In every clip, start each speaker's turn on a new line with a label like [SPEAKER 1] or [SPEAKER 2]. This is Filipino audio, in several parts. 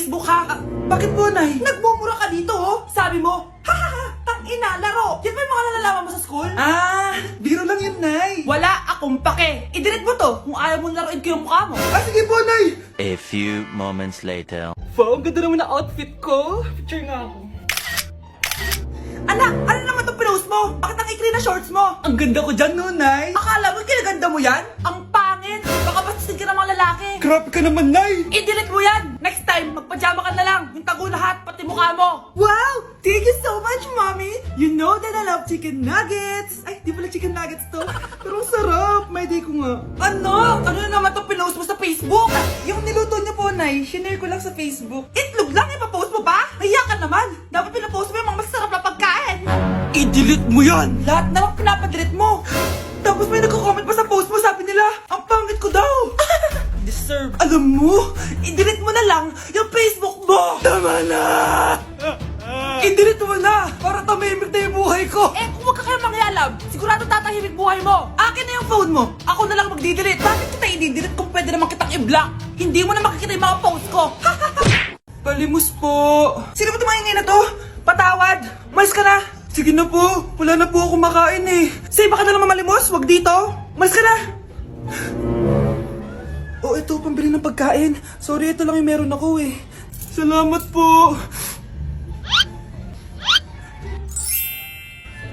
[SPEAKER 1] Facebook ha?
[SPEAKER 2] Bakit po, Nay?
[SPEAKER 1] Nagmumura ka dito oh. Sabi mo, hahaha, tangina, laro. Yan ba yung mga nalalaman mo sa school?
[SPEAKER 2] Biro lang yun, Nay.
[SPEAKER 1] Wala akong pake. I-delete mo to kung ayaw mo laruin ko yung mukha mo.
[SPEAKER 2] Sige po, Nay.
[SPEAKER 3] A few moments later.
[SPEAKER 1] Wow, ang ganda naman na outfit ko. Picture nga ako. Anak, ano naman itong pinost mo? Bakit ang ikli na shorts mo?
[SPEAKER 2] Ang ganda ko dyan, no, Nay.
[SPEAKER 1] Akala mo kinaganda mo yan? Ang pangit. Baka bastusin ka ng mga lalaki.
[SPEAKER 2] Grabe ka naman, Nay.
[SPEAKER 1] I-delete mo yan. Next time, magpajama ka na lang. Yung tago lahat, pati mukha mo.
[SPEAKER 2] Wow! Thank you so much, Mommy! You know that I love chicken nuggets! Ay, di pala chicken nuggets to. Pero sarap! May day ko nga.
[SPEAKER 1] Ano? Ano na naman itong pinost mo sa Facebook?
[SPEAKER 2] Yung niluto niyo po, Nay, shinare ko lang sa Facebook.
[SPEAKER 1] Itlog lang ipapost mo ba? Hiya ka naman. Dapat pinapost mo yung mga masarap na pagkain. I-delete mo yan. Lahat na lang pinapadelete mo.
[SPEAKER 2] Tapos may nagko-comment pa sa post mo, sabi nila, ang pangit ko daw!
[SPEAKER 1] Deserve.
[SPEAKER 2] Alam mo,
[SPEAKER 1] I-delete mo na lang yung Facebook mo.
[SPEAKER 2] tama na! I-delete mo na! Para tamimik na yung buhay ko!
[SPEAKER 1] Eh, kung wag ka kaya mangyalam, sigurado tatahimik buhay mo. Akin na yung phone mo. Ako na lang magdi-delete. Bakit kita i-delete kung pwede naman kitang i-block? Hindi mo na makikita yung mga post ko.
[SPEAKER 2] Palimos po!
[SPEAKER 1] Sino ba tumahingay na to? Patawad. Malis ka na.
[SPEAKER 2] Sige na po, wala na po ako makain eh.
[SPEAKER 1] Say, baka na naman malimos. Wag dito. Malis ka na.
[SPEAKER 2] Oh, ito, pambili ng pagkain. Sorry, ito lang yung meron ako eh. Salamat po!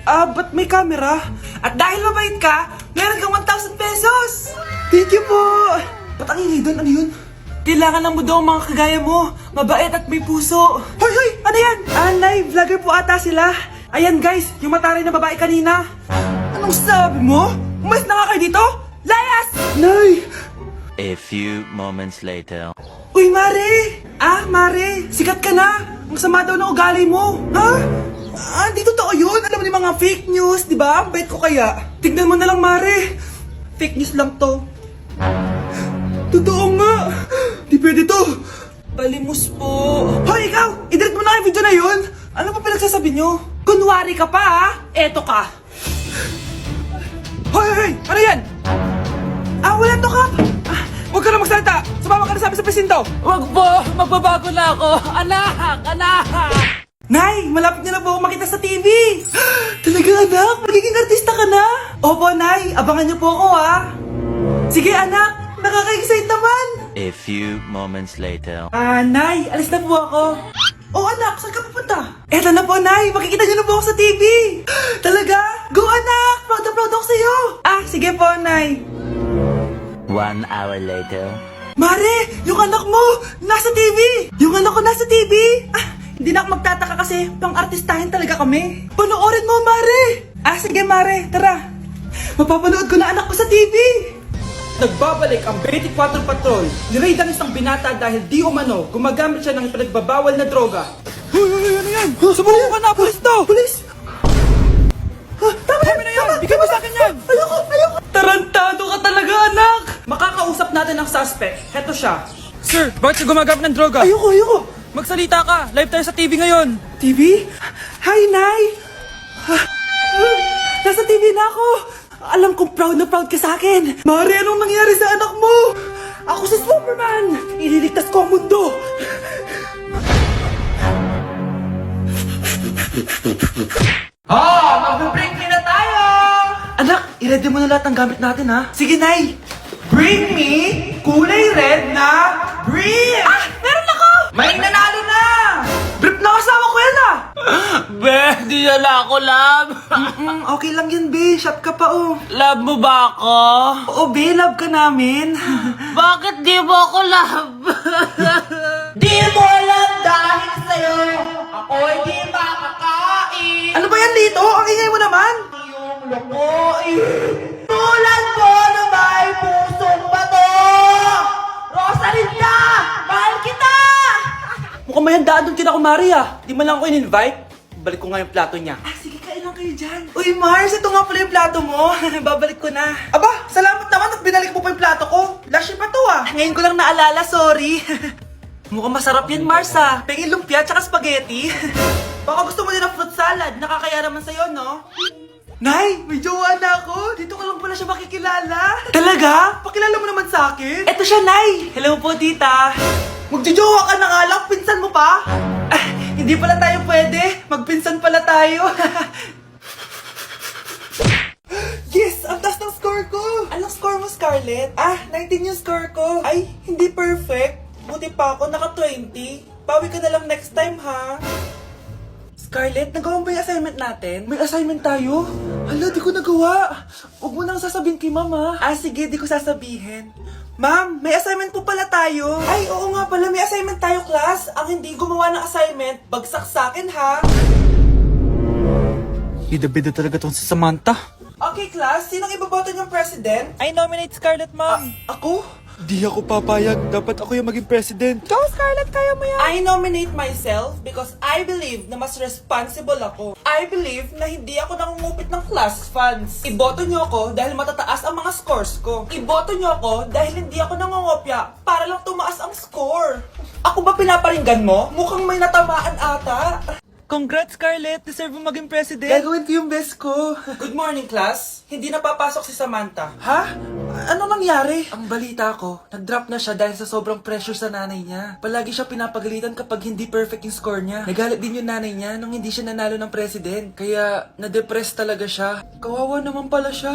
[SPEAKER 2] Ba't may camera?
[SPEAKER 1] At dahil mabait ka, meron kang 1,000 pesos.
[SPEAKER 2] Thank you po! Ba't ang ingay doon? Ano yun?
[SPEAKER 1] Kailangan lang mo daw ang mga kagaya mo. Mabait at may puso.
[SPEAKER 2] Hoy, hoy! Ano yan?
[SPEAKER 1] Nay, vlogger po ata sila. Ayan guys, yung mataray na babae kanina.
[SPEAKER 2] Anong sabi mo?
[SPEAKER 1] Umalis na nga kayo dito. Layas!
[SPEAKER 2] Nay!
[SPEAKER 3] A few moments later.
[SPEAKER 1] Uy, Mare! Mare, sikat ka na. Ang sama daw ng ugali mo.
[SPEAKER 2] Ha? Di totoo yun. Alam mo yung mga fake news, di ba? Ang bait ko kaya.
[SPEAKER 1] Tignan mo na lang, Mare. Fake news lang to.
[SPEAKER 2] Totoo nga. Di pwede to.
[SPEAKER 1] Palimos po.
[SPEAKER 2] Hoy, ikaw! I-delete mo na yung video na yun. Ano pa pinagsasabi nyo?
[SPEAKER 1] Kunwari ka pa, ha? Eto ka.
[SPEAKER 2] Hoy, hoy, hoy! Ano yan?
[SPEAKER 1] Wala to, Kap.
[SPEAKER 2] Huwag ka na magsalita! Sumama ka na sa amin sa presinto!
[SPEAKER 1] Wag po, magbabago na ako. Anak, anak.
[SPEAKER 2] Nay, malapit niyo na po ako makita sa TV! Talaga anak, magiging artista ka na! Opo, Nay, abangan niyo po ako ha! Sige anak, nakaka-excite naman!
[SPEAKER 3] A few moments later.
[SPEAKER 2] Nay, alis na po ako! Oh anak, saan ka pupunta? Eto na po, Nay, makikita niyo na po ako sa TV! Talaga? Go anak! Proud na proud ako sa'yo! Sige po, Nay!
[SPEAKER 3] 1 hour later.
[SPEAKER 2] Mare, yung anak mo, nasa TV! Yung anak ko nasa TV! Hindi na ako magtataka kasi pang-artistahin talaga kami. Panoorin mo, Mare! Sige, Mare, tara. Mapapanood ko na anak ko sa TV!
[SPEAKER 1] Nagbabalik ang 24 Patrol. Niraid ang isang binata dahil di umano gumagamit siya ng ipinagbabawal na droga.
[SPEAKER 2] Hoy, ano yan? Sumuko ka na, pulis to! Pulis! Tama na yan! Bigay mo sa akin yan! Ayoko!
[SPEAKER 1] Tarantado ka talaga, anak! Makakausap natin ang suspect. Heto siya.
[SPEAKER 4] Sir, bakit ka gumagamit ng droga?
[SPEAKER 2] Ayoko!
[SPEAKER 4] Magsalita ka! Live tayo sa TV ngayon!
[SPEAKER 2] TV? Hi, Nay! Nasa TV na ako! Alam kong proud na proud ka sa akin! Mare, anong nangyari sa anak mo? Ako si Superman! Ililigtas ko ang mundo!
[SPEAKER 1] Mag-break na tayo!
[SPEAKER 2] Anak, i-ready mo na lahat ng gamit natin, ha? Sige, Nay!
[SPEAKER 1] Bring me kulay red na brief! Meron ako! May nanalo na!
[SPEAKER 2] Brief na kasama ko yan, ah!
[SPEAKER 4] Be, di na ako love!
[SPEAKER 2] Okay lang yan, be. Shot ka pa, oh.
[SPEAKER 4] Love mo ba ako?
[SPEAKER 2] Oo, be. Love ka namin.
[SPEAKER 4] Bakit di mo ako love?
[SPEAKER 1] Di mo alam dahil sa'yo ako'y di makakain.
[SPEAKER 2] Ano ba yan, Lito? Ang ingay mo naman.
[SPEAKER 1] Yung lukuin tulad mo na may pusong bato. Rosalinda, mahal kita!
[SPEAKER 2] Mukhang may handaan doon kina kumari, ah. Di man lang ako in-invite. Balik ko nga yung plato niya.
[SPEAKER 1] Sige, kailan kayo dyan?
[SPEAKER 2] Uy, Mars, ito nga pala yung plato mo. Babalik ko na. Aba, salamat naman at binalik mo pa yung plato ko. Last year pa to, ah. Ngayon ko lang naalala, sorry. Mukhang masarap yan, Mars, ah. Pengin lumpia tsaka spaghetti. Baka gusto mo din ng fruit salad. Nakakaya naman sa'yo, no? Nay, may jowa na ako. Dito ko lang pala siya makikilala. Talaga? Pakilala mo naman sa akin. Eto siya, Nay. Hello po, tita. Magjojowa ka na nga lang, pinsan mo pa? Ah, hindi pala tayo pwede. Magpinsan pala tayo. Yes! Ang taas ng score ko! Anong score mo, Scarlett? 19 yung score ko. Ay, hindi perfect. Buti pa ako, naka 20. Pawi ka na lang next time, ha? Scarlett, nagawa mo ba yung assignment natin? May assignment tayo? Hala, di ko nagawa. Huwag mo nang sasabihin kay mama. Sige, di ko sasabihin. Ma'am, may assignment po pala tayo. Ay, oo nga pala, may assignment tayo, class. Ang hindi gumawa ng assignment, bagsak sa akin, ha?
[SPEAKER 4] Bida-bida talaga tong si Samantha.
[SPEAKER 2] Okay, class, sinong iboboto niyong president?
[SPEAKER 4] I nominate Scarlett, ma'am.
[SPEAKER 2] Ako?
[SPEAKER 4] Di ako papayag. Dapat ako yung maging president.
[SPEAKER 2] Go, Scarlett, kaya mo yan. I nominate myself because I believe na mas responsible ako. I believe na hindi ako nangungupit ng class funds. Iboto niyo ako dahil matataas ang mga scores ko. Iboto niyo ako dahil hindi ako nangungopya para lang tumaas ang score. Ako ba pinaparinggan mo? Mukhang may natamaan ata.
[SPEAKER 4] Congrats, Scarlett. Deserve mo maging president.
[SPEAKER 2] Gagawin ko yung best ko. Good morning, class. Hindi na papasok si Samantha. Ha? Ano nangyari? Ang balita ko, nag-drop na siya dahil sa sobrang pressure sa nanay niya. Palagi siya pinapagalitan kapag hindi perfect yung score niya. Nagalit din yung nanay niya nung hindi siya nanalo ng president. Kaya, na-depress talaga siya. Kawawa naman pala siya.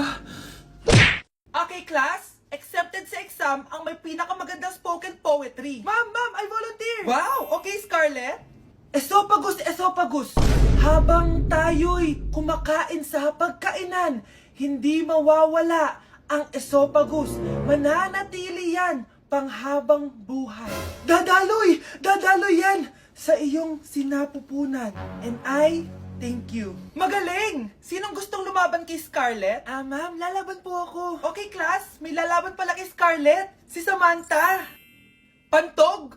[SPEAKER 2] Okay, class. Accepted sa exam ang may pinakamagandang spoken poetry. Ma'am, I volunteer. Wow, okay, Scarlett. Esophagus. Habang tayo'y kumakain sa pagkainan, hindi mawawala ang esophagus. Mananatili yan panghabang buhay. Dadaloy yan sa iyong sinapupunan. And I thank you. Magaling! Sinong gustong lumaban kay Scarlett? Ma'am, lalaban po ako. Okay, class, may lalaban pala kay Scarlett. Si Samantha. Pantog.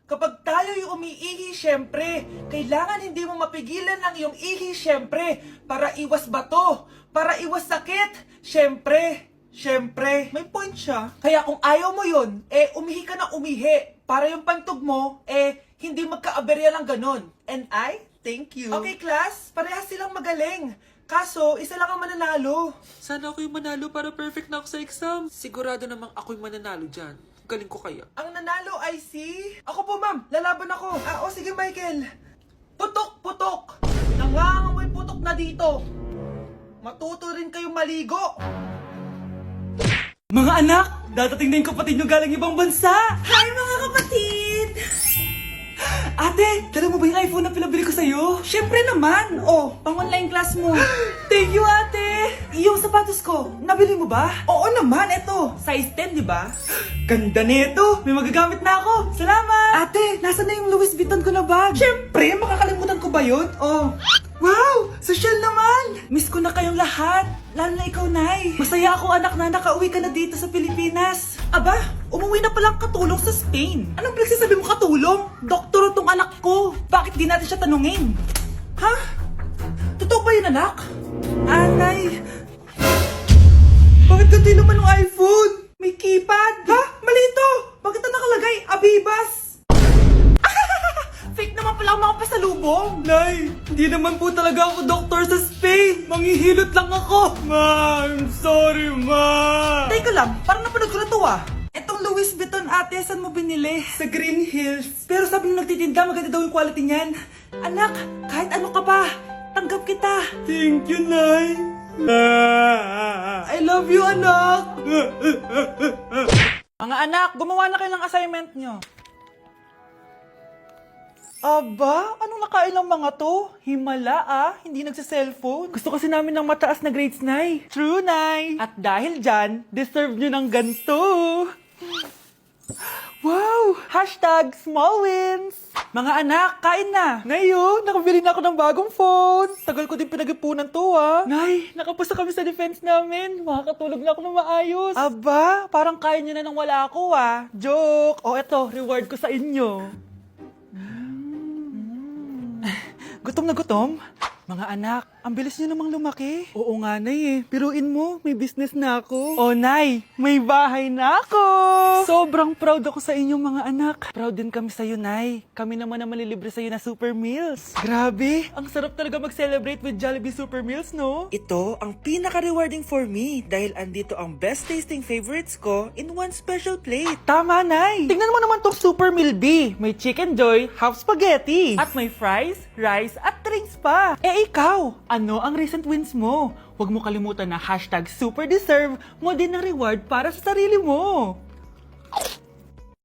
[SPEAKER 2] Kapag tayo'y umiihi, syempre, kailangan hindi mo mapigilan ang iyong ihi, syempre, para iwas bato, para iwas sakit, syempre, may point siya. Kaya kung ayaw mo yun, umihi ka na umihi, para yung pantog mo, hindi magka-aberya lang ganon. And I thank you. Okay, class, parehas silang magaling. Kaso, isa lang ang mananalo. Sana ako yung manalo para perfect na ako sa exam. Sigurado namang ako yung mananalo dyan. Galing ko kaya. Ang nanalo ay si... Ako po, ma'am. Lalaban ako. Sige, Michael. Putok. Nangangamoy putok na dito. Matuto rin kayong maligo.
[SPEAKER 1] Mga anak, dadating na yung kapatid nyo galing ibang bansa. Hi, mga kapatid! Ate, dala mo ba yung iPhone na pinabili ko sa'yo? Syempre naman. Pang-online class mo. Thank you, ate. Yung sapatos ko, nabili mo ba? Oo naman, eto. Size 10, di ba? Ganda nito. May magagamit na ako. Salamat. Ate, nasa na yung Louis Vuitton ko na bag? Syempre, makakalimutan ko ba yun? Wow! Social naman! Miss ko na kayong lahat. Lalo na ikaw, Nay. Masaya ako, anak, na nakauwi ka na dito sa Pilipinas. Aba, umuwi na palang katulong sa Spain. Anong pinagsasabi mo katulong? Doktor tong anak ko. Bakit di natin siya tanungin? Ha? Totoo ba yun, anak? Nay. Bakit ganti naman ng iPhone? May keypad. Ha? Mali ito. Bakit na nakalagay? Abibas. Fake naman pala ang mga pasalubong. Nay, hindi naman po talaga ako doktor sa Spain. Manghihilot lang ako. Ma, I'm sorry, ma. Teka lang, parang napanood ko na to Etong Louis Vuitton, ate, saan mo binili? Sa Green Hills. Pero sabi nung nagtitinda, maganda daw yung quality niyan. Anak, kahit ano ka pa, tanggap kita. Thank you, Nay. I love you, anak.
[SPEAKER 2] Mga anak, gumawa na kayo ng assignment nyo. Aba, anong nakailang mga to? Himala hindi nagsa-cellphone. Gusto kasi namin ng mataas na grades, Nay. True, Nay. At dahil dyan, deserve nyo ng ganito. Wow! #small wins! Mga anak, kain na! Ngayon, nakabili na ako ng bagong phone. Tagal ko din pinag-ipunan to, Nay, nakapasa kami sa defense namin. Makakatulog na ako ng maayos. Aba, parang kaya nyo na nang wala ako, Joke! Eto, reward ko sa inyo. Gutom na gutom? Mga anak,
[SPEAKER 4] ang bilis niyo namang lumaki. Oo nga, Nay eh. Piruin mo, may business na ako. Oh, Nay, may bahay na ako! Sobrang proud ako sa inyong mga anak. Proud din kami sa'yo, Nay. Kami naman na malilibre sa'yo na Super Meals. Grabe, ang sarap talaga mag-celebrate with Jollibee Super Meals, no?
[SPEAKER 2] Ito ang pinaka-rewarding for me dahil andito ang best tasting favorites ko in one special plate.
[SPEAKER 4] Tama, Nay! Tingnan mo naman tong Super Meal B. May Chicken Joy, half spaghetti. At may fries, rice, at drinks pa. Eh ikaw, ano ang recent wins mo? Huwag mo kalimutan na #SuperDeserve mo din ng reward para sa sarili mo.